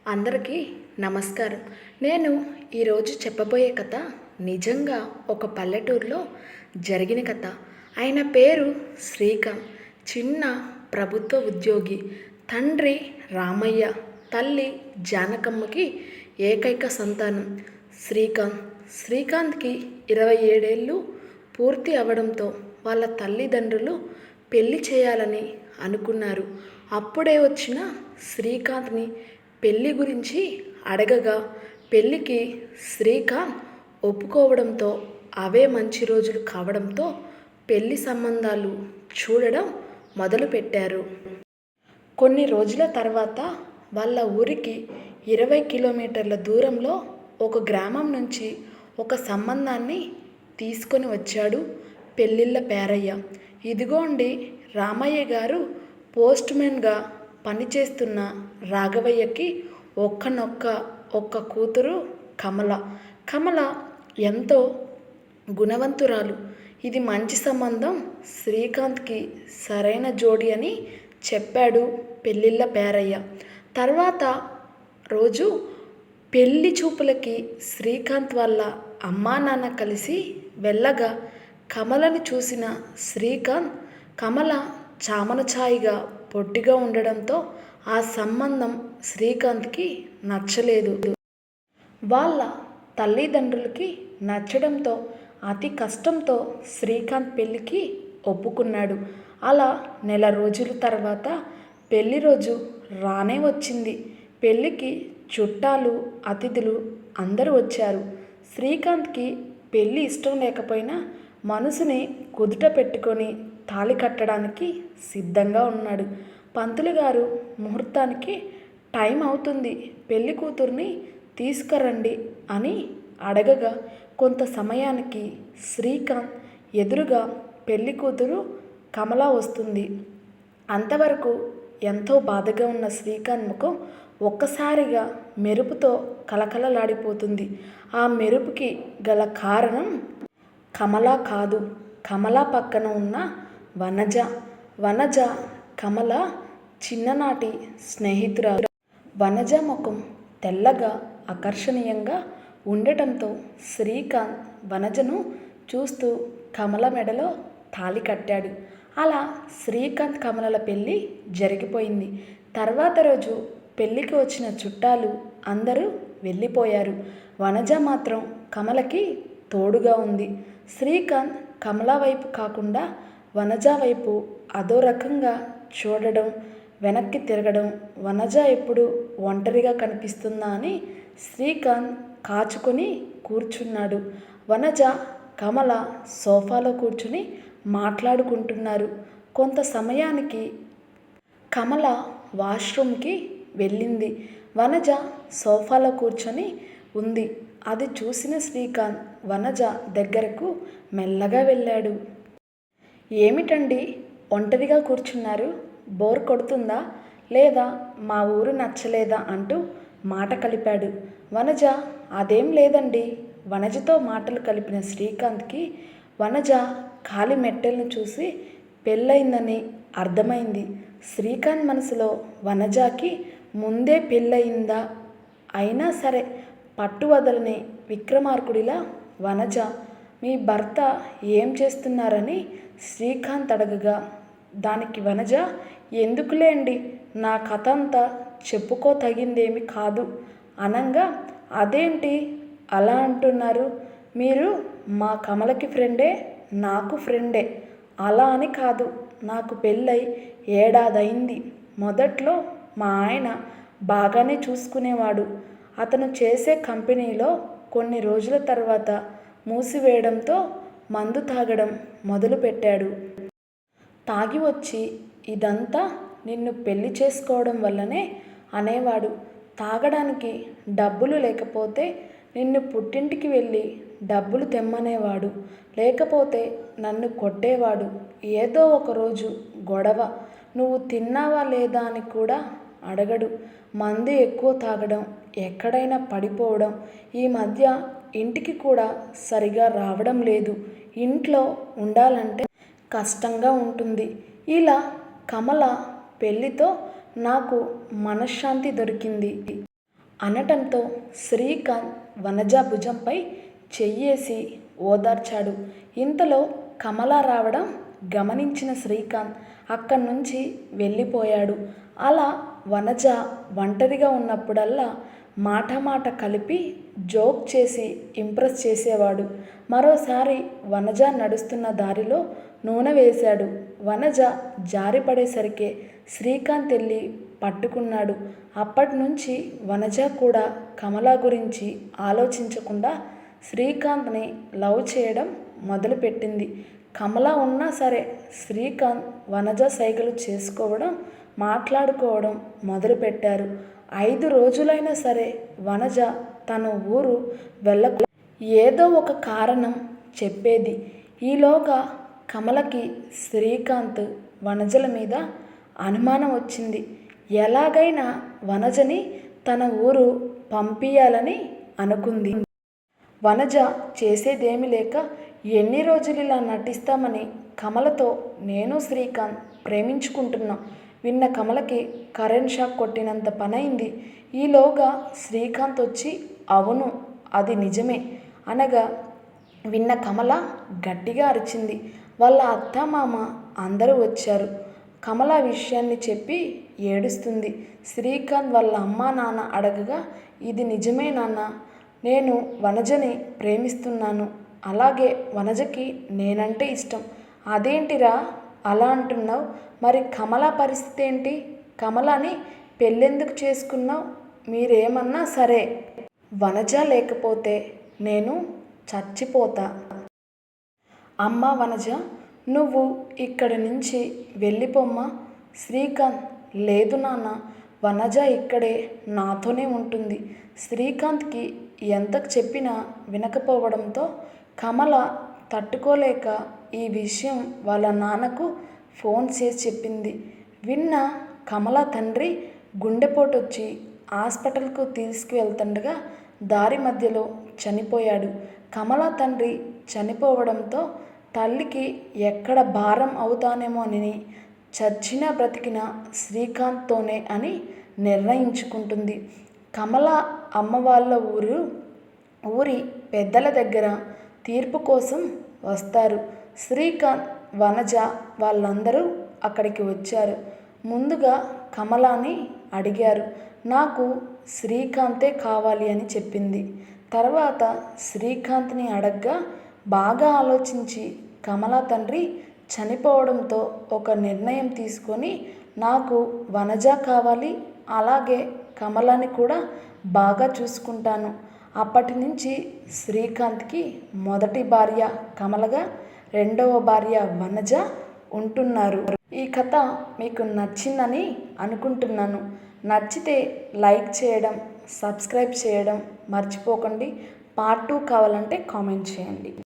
అందరికీ నమస్కారం. నేను ఈరోజు చెప్పబోయే కథ నిజంగా ఒక పల్లెటూరులో జరిగిన కథ. ఆయన పేరు శ్రీకాంత్. చిన్న ప్రభుత్వ ఉద్యోగి. తండ్రి రామయ్య, తల్లి జానకమ్మకి ఏకైక సంతానం శ్రీకాంత్కి 27 ఏళ్ళు పూర్తి అవడంతో వాళ్ళ తల్లిదండ్రులు పెళ్లి చేయాలని అనుకున్నారు. అప్పుడే వచ్చిన శ్రీకాంత్ని పెళ్లి గురించి అడగగా పెళ్లికి శ్రీకాంత్ ఒప్పుకోవడంతో అవే మంచి రోజులు కావడంతో పెళ్లి సంబంధాలు చూడడం మొదలుపెట్టారు. కొన్ని రోజుల తర్వాత వాళ్ళ ఊరికి 20 కిలోమీటర్ల దూరంలో ఒక గ్రామం నుంచి ఒక సంబంధాన్ని తీసుకొని వచ్చాడు పెళ్ళిళ్ళ పేరయ్య. ఇదిగోండి రామయ్య గారు పోస్ట్మెన్గా పనిచేస్తున్న రాఘవయ్యకి ఒక్క కూతురు కమల ఎంతో గుణవంతురాలు. ఇది మంచి సంబంధం, శ్రీకాంత్కి సరైన జోడి అని చెప్పాడు పెళ్ళిళ్ళ పేరయ్య. తర్వాత రోజు పెళ్లి చూపులకి శ్రీకాంత్ వాళ్ళ అమ్మా నాన్న కలిసి వెళ్ళగా కమలని చూసిన శ్రీకాంత్ కమల చామనఛాయిగా పొట్టిగా ఉండడంతో ఆ సంబంధం శ్రీకాంత్కి నచ్చలేదు. వాళ్ళ తల్లిదండ్రులకి నచ్చడంతో అతి కష్టంతో శ్రీకాంత్ పెళ్ళికి ఒప్పుకున్నాడు. అలా నెల రోజుల తర్వాత పెళ్లి రోజు రానే వచ్చింది. పెళ్ళికి చుట్టాలు అతిథులు అందరూ వచ్చారు. శ్రీకాంత్కి పెళ్ళి ఇష్టం లేకపోయినా మనసుని కుదుట పెట్టుకొని తాళి కట్టడానికి సిద్ధంగా ఉన్నాడు. పంతులు గారు ముహూర్తానికి టైం అవుతుంది, పెళ్లి కూతుర్ని తీసుకురండి అని అడగగా కొంత సమయానికి శ్రీకాంత్ ఎదురుగా పెళ్లి కూతురు కమల వస్తుంది. అంతవరకు ఎంతో బాధగా ఉన్న శ్రీకాంత్ ముఖం ఒక్కసారిగా మెరుపుతో కలకలలాడిపోతుంది. ఆ మెరుపుకి గల కారణం కమల కాదు, కమల పక్కన ఉన్న వనజ కమల చిన్ననాటి స్నేహితురాలు. వనజ ముఖం తెల్లగా ఆకర్షణీయంగా ఉండటంతో శ్రీకాంత్ వనజను చూస్తూ కమల మెడలో తాళి కట్టాడు. అలా శ్రీకాంత్ కమలల పెళ్ళి జరిగిపోయింది. తర్వాత రోజు పెళ్ళికి వచ్చిన చుట్టాలు అందరూ వెళ్ళిపోయారు. వనజ మాత్రం కమలకి తోడుగా ఉంది. శ్రీకాంత్ కమల వైపు కాకుండా వనజ వైపు అదో రకంగా చూడడం, వెనక్కి తిరగడం, వనజ ఎప్పుడు ఒంటరిగా కనిపిస్తుందా అని శ్రీకాంత్ కాచుకొని కూర్చున్నాడు. వనజ కమల సోఫాలో కూర్చుని మాట్లాడుకుంటున్నారు. కొంత సమయానికి కమల వాష్రూమ్కి వెళ్ళింది. వనజ సోఫాలో కూర్చొని ఉంది. అది చూసిన శ్రీకాంత్ వనజ దగ్గరకు మెల్లగా వెళ్ళాడు. ఏమిటండి ఒంటరిగా కూర్చున్నారు? బోర్ కొడుతుందా లేదా మా ఊరు నచ్చలేదా అంటూ మాట కలిపాడు. వనజ అదేం లేదండి. వనజతో మాటలు కలిపిన శ్రీకాంత్కి వనజ కాలి మెట్టెలను చూసి పెళ్ళయిందని అర్థమైంది. శ్రీకాంత్ మనసులో వనజకి ముందే పెళ్ళయిందా? అయినా సరే పట్టు వదలని విక్రమార్కుడిలా వనజ మీ భర్త ఏం చేస్తున్నారని శ్రీకాంత్ అడగగా దానికి వనజ ఎందుకులేండి, నా కథ అంతా చెప్పుకోతగిందేమి కాదు అనంగా అదేంటి అలా అంటున్నారు? మీరు మా కమలకి ఫ్రెండే, నాకు ఫ్రెండే. అలా అని కాదు, నాకు పెళ్ళై 1 ఏడాది అయింది. మొదట్లో మా ఆయన బాగానే చూసుకునేవాడు. అతను చేసే కంపెనీలో కొన్ని రోజుల తర్వాత మూసివేయడంతో మందు తాగడం మొదలుపెట్టాడు. తాగి వచ్చి ఇదంతా నిన్ను పెళ్లి చేసుకోవడం వల్లనే అనేవాడు. తాగడానికి డబ్బులు లేకపోతే నిన్ను పుట్టింటికి వెళ్ళి డబ్బులు తెమ్మనేవాడు. లేకపోతే నన్ను కొట్టేవాడు. ఏదో ఒకరోజు గొడవ నువ్వు తిన్నావా లేదా అని కూడా అడగడు. మందు ఎక్కువ తాగడం, ఎక్కడైనా పడిపోవడం, ఈ మధ్య ఇంటికి కూడా సరిగా రావడం లేదు. ఇంట్లో ఉండాలంటే కష్టంగా ఉంటుంది. ఇలా కమల పెళ్ళితో నాకు మనశ్శాంతి దొరికింది. అనటంతో శ్రీకాంత్ వనజ భుజంపై చెయ్యేసి ఓదార్చాడు. ఇంతలో కమల రావడం గమనించిన శ్రీకాంత్ అక్కడి నుంచి వెళ్ళిపోయాడు. అలా వనజ ఒంటరిగా ఉన్నప్పుడల్లా మాట కలిపి జోక్ చేసి ఇంప్రెస్ చేసేవాడు. మరోసారి వనజ నడుస్తున్న దారిలో నూనె వేశాడు. వనజ జారిపడేసరికే శ్రీకాంత్ వెళ్ళి పట్టుకున్నాడు. అప్పటి నుంచి వనజ కూడా కమల గురించి ఆలోచించకుండా శ్రీకాంత్ని లవ్ చేయడం మొదలుపెట్టింది. కమల ఉన్నా సరే శ్రీకాంత్ వనజ సైగలు చేసుకోవడం, మాట్లాడుకోవడం మొదలుపెట్టారు. 5 రోజులైనా సరే వనజ తన ఊరు వెళ్ళకు ఏదో ఒక కారణం చెప్పేది. ఈలోగా కమలకి శ్రీకాంత్ వనజల మీద అనుమానం వచ్చింది. ఎలాగైనా వనజని తన ఊరు పంపియాలని అనుకుంది. వనజ చేసేదేమీ లేక ఎన్ని రోజులు ఇలా నటిస్తామని కమలతో నేను శ్రీకాంత్ ప్రేమించుకుంటున్నాం విన్న కమలకి కరెంట్ షాక్ కొట్టినంత పనైంది. ఈలోగా శ్రీకాంత్ వచ్చి అవును అది నిజమే అనగా విన్న కమల గట్టిగా అరిచింది. వాళ్ళ అత్తమామ అందరూ వచ్చారు. కమల విషయాన్ని చెప్పి ఏడుస్తుంది. శ్రీకాంత్ వాళ్ళ అమ్మా నాన్న అడగగా ఇది నిజమే నాన్న, నేను వనజని ప్రేమిస్తున్నాను, అలాగే వనజకి నేనంటే ఇష్టం. అదేంటిరా అలా అంటున్నావు? మరి కమల పరిస్థితి ఏంటి? కమలని పెళ్ళెందుకు చేసుకున్నావు? మీరేమన్నా సరే వనజ లేకపోతే నేను చచ్చిపోతా. అమ్మా వనజ, నువ్వు ఇక్కడి నుంచి వెళ్ళిపోమ్మా. శ్రీకాంత్ లేదు నాన్న, వనజ ఇక్కడే నాతోనే ఉంటుంది. శ్రీకాంత్కి ఎంత చెప్పినా వినకపోవడంతో కమల తట్టుకోలేక ఈ విషయం వాళ్ళ నాన్నకు ఫోన్ చేసి చెప్పింది. విన్న కమల తండ్రి గుండెపోటు వచ్చి హాస్పిటల్కు తీసుకువెళ్తుండగా దారి మధ్యలో చనిపోయాడు. కమల తండ్రి చనిపోవడంతో తల్లికి ఎక్కడ భారం అవుతానేమోనని చచ్చినా బ్రతికిన శ్రీకాంత్తోనే అని నిర్ణయించుకుంటుంది. కమల అమ్మ వాళ్ళ ఊరి పెద్దల దగ్గర తీర్పు కోసం వస్తారు. శ్రీకాంత్ వనజ వాళ్ళందరూ అక్కడికి వచ్చారు. ముందుగా కమలాని అడిగారు. నాకు శ్రీకాంతే కావాలి అని చెప్పింది. తర్వాత శ్రీకాంత్ని అడగ్గా బాగా ఆలోచించి కమల తండ్రి చనిపోవడంతో ఒక నిర్ణయం తీసుకొని నాకు వనజ కావాలి, అలాగే కమలని కూడా బాగా చూసుకుంటాను. అప్పటి నుంచి శ్రీకాంత్కి మొదటి భార్య కమలగా, రెండవ భార్య వనజ ఉంటున్నారు. ఈ కథ మీకు నచ్చిందని అనుకుంటున్నాను. నచ్చితే లైక్ చేయడం, సబ్స్క్రైబ్ చేయడం మర్చిపోకండి. పార్ట్ 2 కావాలంటే కామెంట్ చేయండి.